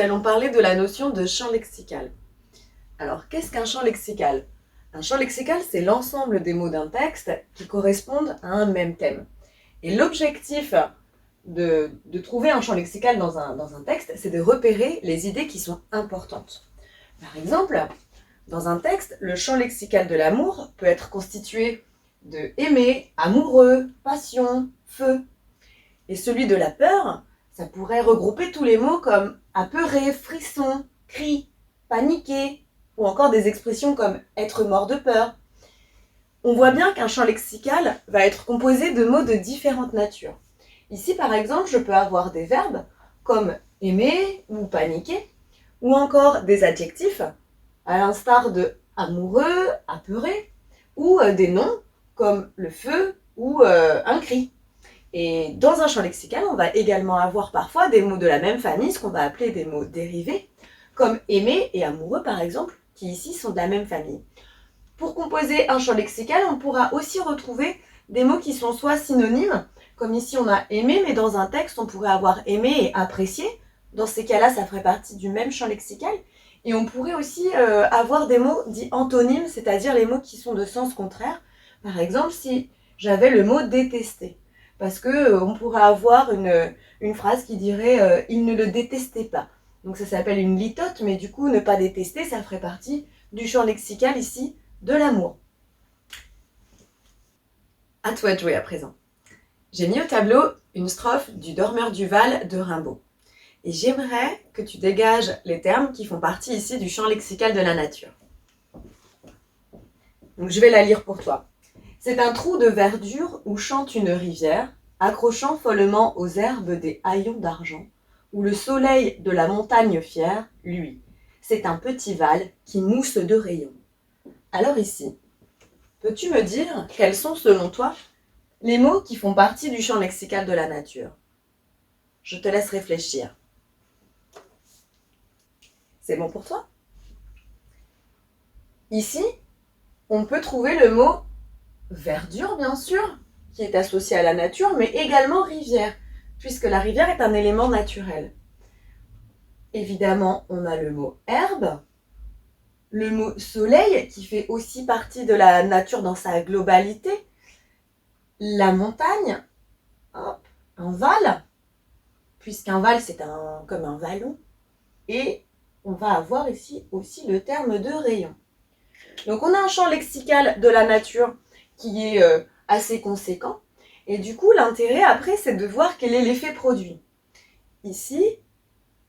allons parler de la notion de champ lexical. Alors, qu'est-ce qu'un champ lexical? Un champ lexical, c'est l'ensemble des mots d'un texte qui correspondent à un même thème. Et l'objectif de trouver un champ lexical dans un texte, c'est de repérer les idées qui sont importantes. Par exemple, dans un texte, le champ lexical de l'amour peut être constitué de aimer, amoureux, passion, feu. Et celui de la peur, ça pourrait regrouper tous les mots comme apeuré, frisson, cri, paniquer, ou encore des expressions comme être mort de peur. On voit bien qu'un champ lexical va être composé de mots de différentes natures. Ici, par exemple, je peux avoir des verbes comme aimer ou paniquer, ou encore des adjectifs, à l'instar de amoureux, apeuré, ou des noms comme le feu ou un cri. Et dans un champ lexical, on va également avoir parfois des mots de la même famille, ce qu'on va appeler des mots dérivés, comme aimer et amoureux par exemple, qui ici sont de la même famille. Pour composer un champ lexical, on pourra aussi retrouver des mots qui sont soit synonymes, comme ici on a aimé, mais dans un texte on pourrait avoir aimé et apprécié. Dans ces cas-là, ça ferait partie du même champ lexical. Et on pourrait aussi avoir des mots dits antonymes, c'est-à-dire les mots qui sont de sens contraire. Par exemple, si j'avais le mot détester, parce qu'on pourrait avoir une phrase qui dirait « il ne le détestait pas ». Donc ça s'appelle une litote, mais du coup, ne pas détester, ça ferait partie du champ lexical ici de l'amour. À toi de jouer à présent. J'ai mis au tableau une strophe du Dormeur du Val de Rimbaud. Et j'aimerais que tu dégages les termes qui font partie ici du champ lexical de la nature. Donc je vais la lire pour toi. C'est un trou de verdure où chante une rivière, accrochant follement aux herbes des haillons d'argent, où le soleil de la montagne fière, lui, c'est un petit val qui mousse de rayons. Alors ici, peux-tu me dire quels sont selon toi les mots qui font partie du champ lexical de la nature? Je te laisse réfléchir. C'est bon pour toi? Ici, on peut trouver le mot verdure, bien sûr, qui est associé à la nature, mais également rivière, puisque la rivière est un élément naturel. Évidemment, on a le mot herbe, le mot soleil, qui fait aussi partie de la nature dans sa globalité, la montagne, hop, un val, puisqu'un val c'est comme un vallon, et on va avoir ici aussi le terme de rayon. Donc on a un champ lexical de la nature qui est assez conséquent, et du coup l'intérêt après c'est de voir quel est l'effet produit. Ici,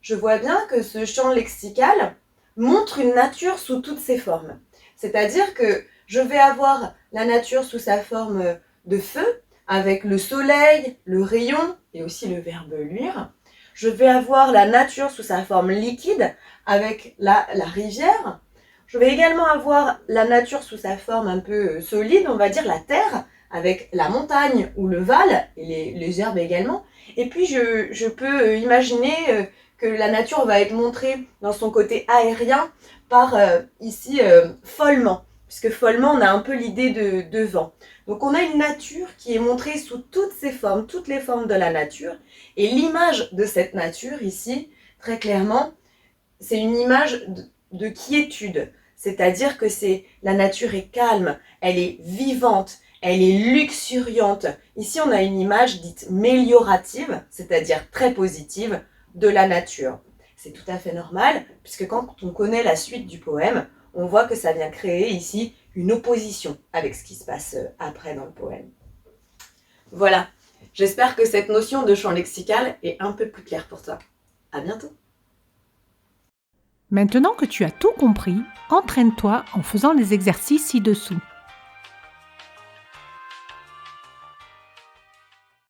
je vois bien que ce champ lexical montre une nature sous toutes ses formes. C'est-à-dire que je vais avoir la nature sous sa forme de feu, avec le soleil, le rayon et aussi le verbe luire. Je vais avoir la nature sous sa forme liquide, avec la rivière. Je vais également avoir la nature sous sa forme un peu solide, on va dire la terre, avec la montagne ou le val, et les herbes également. Et puis je peux imaginer que la nature va être montrée dans son côté aérien par ici follement, puisque follement on a un peu l'idée de vent. Donc on a une nature qui est montrée sous toutes ses formes, toutes les formes de la nature, et l'image de cette nature ici, très clairement, c'est une image de quiétude, c'est-à-dire que la nature est calme, elle est vivante, elle est luxuriante. Ici, on a une image dite méliorative, c'est-à-dire très positive, de la nature. C'est tout à fait normal, puisque quand on connaît la suite du poème, on voit que ça vient créer ici une opposition avec ce qui se passe après dans le poème. Voilà, j'espère que cette notion de champ lexical est un peu plus claire pour toi. À bientôt. Maintenant que tu as tout compris, entraîne-toi en faisant les exercices ci-dessous.